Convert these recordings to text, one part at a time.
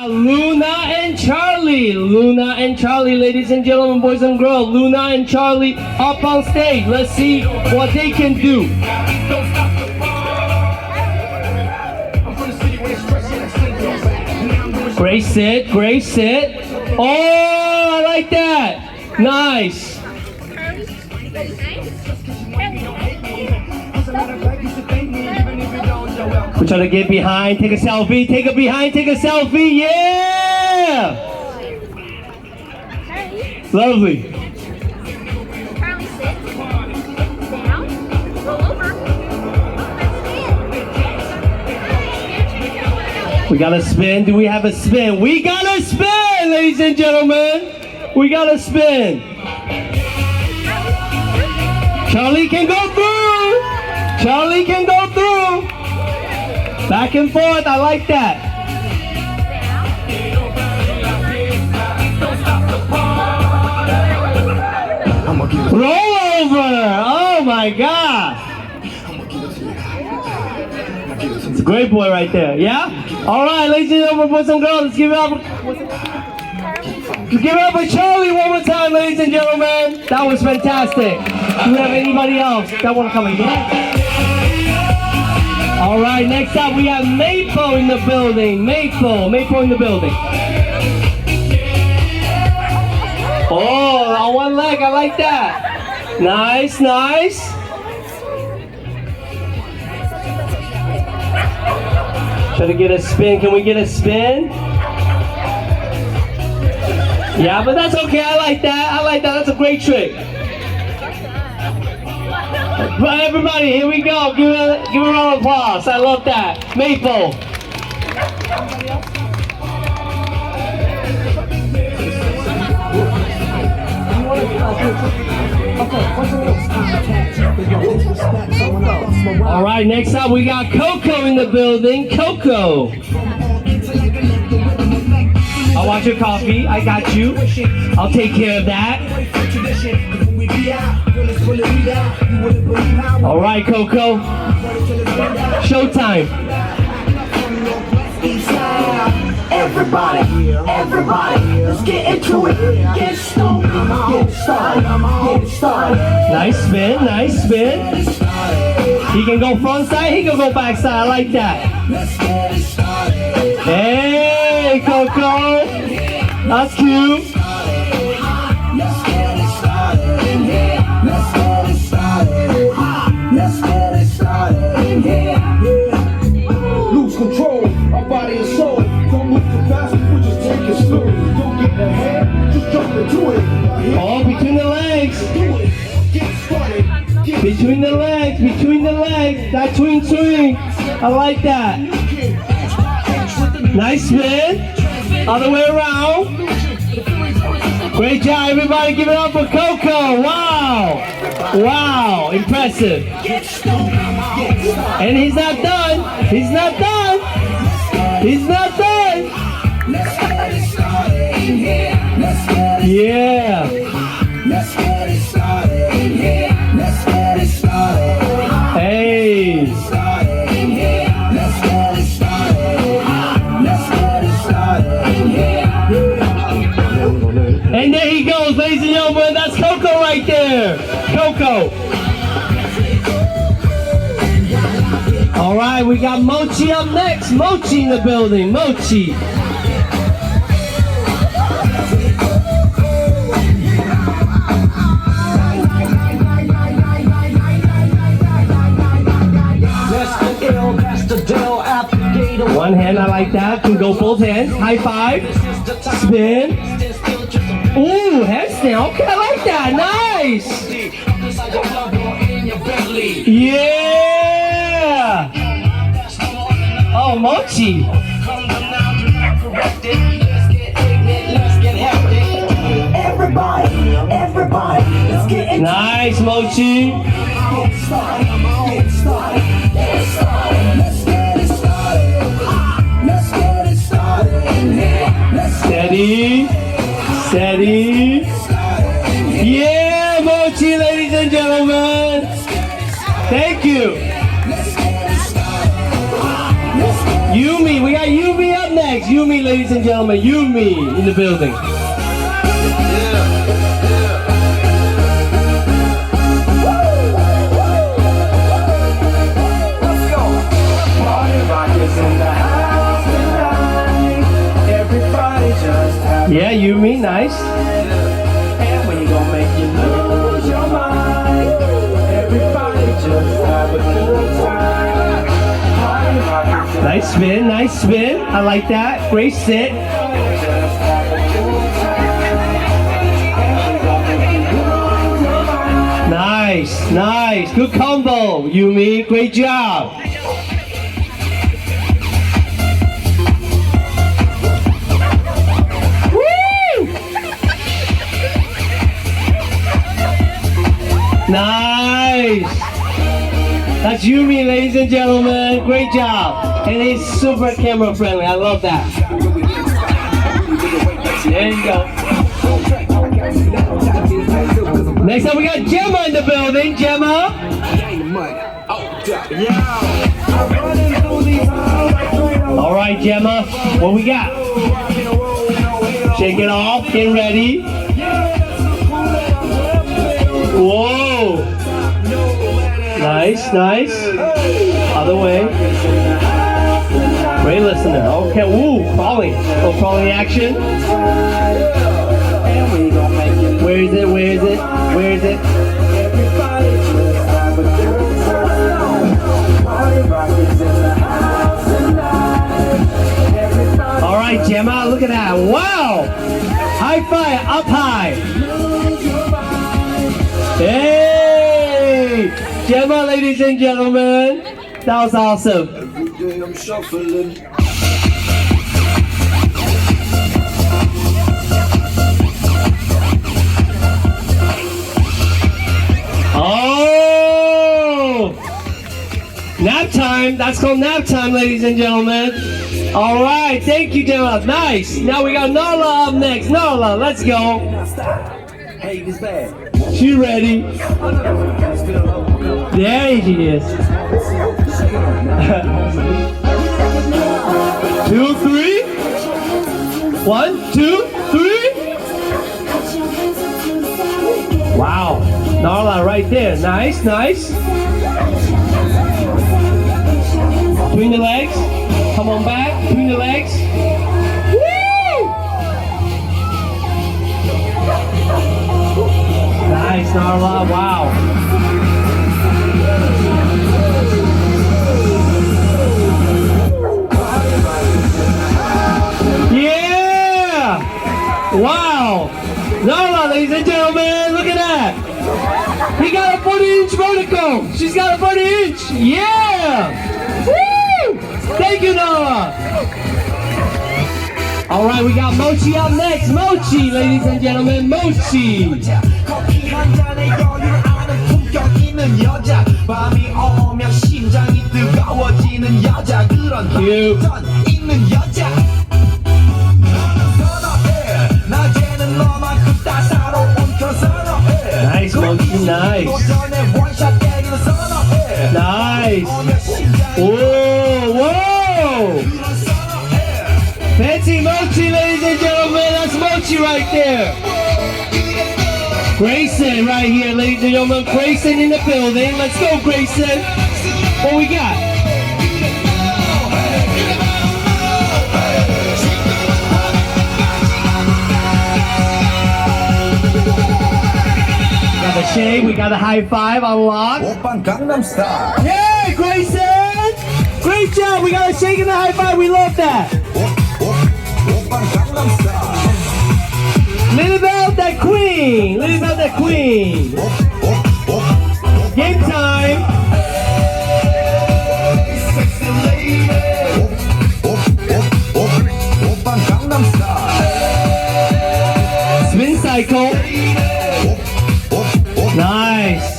Luna and Charlie. Luna and Charlie, ladies and gentlemen, boys and girls. Luna and Charlie up on stage. Let's see what they can do. Great sit, great sit. Oh, I like that. Nice. We're trying to get behind, take a selfie, take a behind, take a selfie, yeah! Lovely. Charlie, sit. Down. Roll over. We got a spin. Do we have a spin? We got a spin, ladies and gentlemen. We got a spin. Charlie can go through. Charlie can go through. Back and forth. I like that. Roll over. Oh my God. It's a great boy right there. Yeah? All right, ladies and gentlemen, boys and girls, let's give it up. Give it up for Charlie one more time, ladies and gentlemen. That was fantastic. Do we have anybody else that want to come again? All right, next up we have Maple in the building. Maple in the building. Oh, on one leg, I like that. Nice, nice. Try to get a spin. Can we get a spin? Yeah, but that's okay. I like that. I like that. That's a great trick. But everybody, here we go. Give a round of applause. I love that. Maple. All right, next up we got Coco in the building. Coco. I'll watch your coffee. I got you. I'll take care of that. All right, Coco. Showtime. Everybody, let's get into it. Get stoned, get started. Nice spin, nice spin. He can go front side, he can go back side. I like that. Hey, Coco. That's cute. Lose control, our body and soul. Don't move too fast, we'll just take it slow. Don't get ahead, just jump into it. Oh, between the legs. Get started. Between the legs. That swing. I like that. Nice spin. Other way around. Great job, everybody. Give it up for Coco. Wow. Impressive. And he's not done. Yeah. Hey. And there he goes, ladies and gentlemen. That's Coco right there. Coco. All right, we got Mochi up next. Mochi in the building. Mochi. One hand, I like that. Can go both hands. High five. Spin. Ooh, headstand. Okay, I like that. Nice. Yeah. Oh, Mochi. Everybody, let's get into it. Nice, Mochi. Get started. Steady. Yeah, Mochi, ladies and gentlemen. Thank you. Yumi, we got Yumi up next. Yumi, ladies and gentlemen. Yumi in the building. Yeah, Yumi, nice. And we gon' make you lose your mind. Everybody just have a good time. Party rock. Nice spin, nice spin. I like that. Great sit. Just have a good time. And we gon' make you lose your mind. Nice, nice. Good combo, Yumi. Great job. Nice! That's Yumi, ladies and gentlemen. Great job. And he's super camera friendly. I love that. There you go. Next up, we got Gemma in the building. Gemma. All right, Gemma. What we got? Shake it off. Get ready. Whoa! Nice, nice. Other way. Great listener. Okay, woo, crawling. Oh, crawling action. Where is it? Where is it? Where is it? All right, Gemma, look at that. Wow! High five, up high. Hey! Gemma, ladies and gentlemen. That was awesome. Every day I'm shuffling. Oh! Nap time. That's called nap time, ladies and gentlemen. All right. Thank you, Gemma. Nice. Now we got Nola up next. Nola, let's go. Hey, this bad. She ready. There she is. 2, 3. 1, 2, 3. Wow. Nola right there. Nice, nice. Between the legs. Come on back. Between the legs. Nice, Narla. Wow. Yeah! Wow! Narla, ladies and gentlemen, look at that. He got a 40-inch vertical. She's got a 40-inch. Yeah! Woo! Thank you, Narla. All right, we got Mochi up next. Mochi, ladies and gentlemen, Mochi. 커피 한 잔에 여유를 아는 품격 있는 여자 밤이 오면 심장이 뜨거워지는 여자 그런 반전 있는 여자 너는 선호해 낮에는 너만큼 따사로운 그 선호해 Nice, Mochi, nice. 도전에 원샷 때리는 선호해 Nice. 오면 심장이 Whoa, whoa. 그런 선호해 Fancy Mochi, ladies and gentlemen. That's Mochi right there. Grayson right here, ladies and gentlemen. Grayson in the building. Let's go, Grayson. What we got? Got the shake. We got the high five unlocked. 오빤 강남스타일 Yeah, Grayson. Great job. We got a shake and a high five. We love that. 오빤 강남스타일 Little about that queen. Little about that queen. Game time. sexy lady 오빤 강남스타일 Spin cycle. Nice.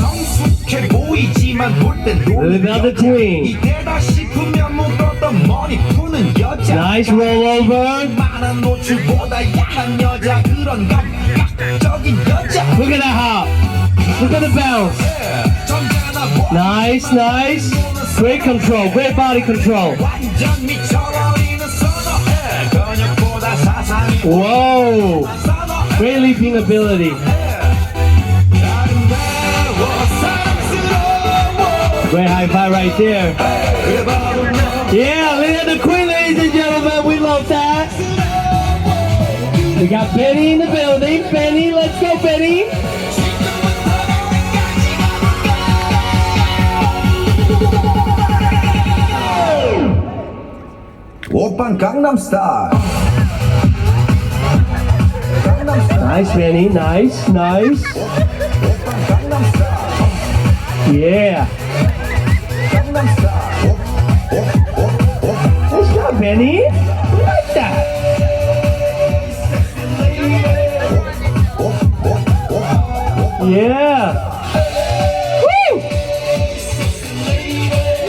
성숙해 보이지만 볼땐 Little about the queen. 이때다 싶으면 묶었던 머리 푸는 여자 Nice rollover. 많은 노출보다 야한 여자 그런 감각적인 여자 Look at that hop. Look at the bounce. 점잖아 Nice, nice. Great control. Great body control. 완전 미쳐버린 Great leaping ability. Great high five right there. Yeah, look at the queen, ladies and gentlemen. We love that. We got Benny in the building. Benny, let's go, Benny. Oppan Gangnam Style. Nice, Benny. Nice, nice. Gangnam Style. Yeah. Gangnam Style. Nice job, Benny. I like that. Yeah. Woo!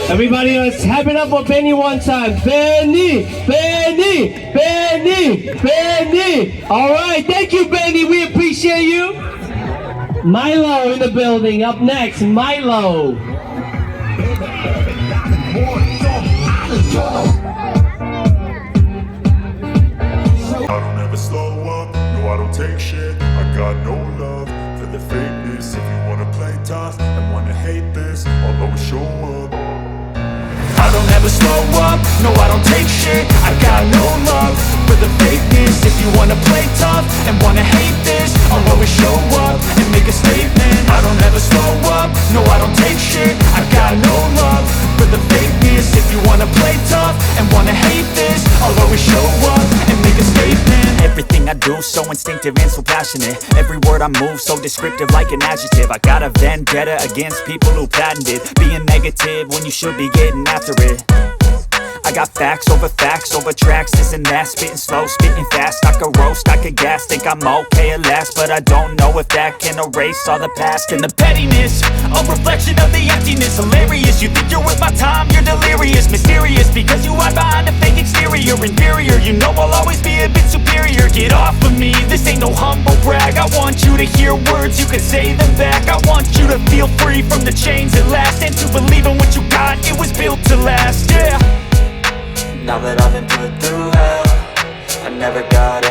Everybody, let's have it up for Benny one time. Benny, Benny, Benny, Benny. All right, thank you, Benny. We appreciate you. Milo in the building. Up next, Milo. I don't ever slow up, no I don't take shit. I got no love for the fakeness. If you wanna play tough and wanna hate this, I'll always show up. I don't ever slow up, no I don't take shit. I got no love for the fakeness. If you wanna play tough and wanna hate this, I'll always show up and make a statement. I don't ever slow up, no I don't take shit. I got no love for the fakeness. If you wanna play tough and wanna hate this, I'll always show up and make a statement. Everything I do so instinctive and so passionate. Every word I move so descriptive like an adjective. I got a vendetta against people who patented being negative when you should be getting after it. I got facts over tracks, this and that. Spitting slow, spitting fast. I could roast, I could gas. Think I'm okay at last, but I don't know if that can erase all the past. And the pettiness, a reflection of the emptiness. Hilarious, you think you're worth my time, you're delirious. Mysterious, because you hide behind a fake exterior. Inferior, you know I'll always be a bit superior. Get off of me, this ain't no humble brag. I want you to hear words, you can say them back. I want you to feel free from the chains at last, and to believe in what you got, it was built to last, yeah. Now that I've been put through hell, I never got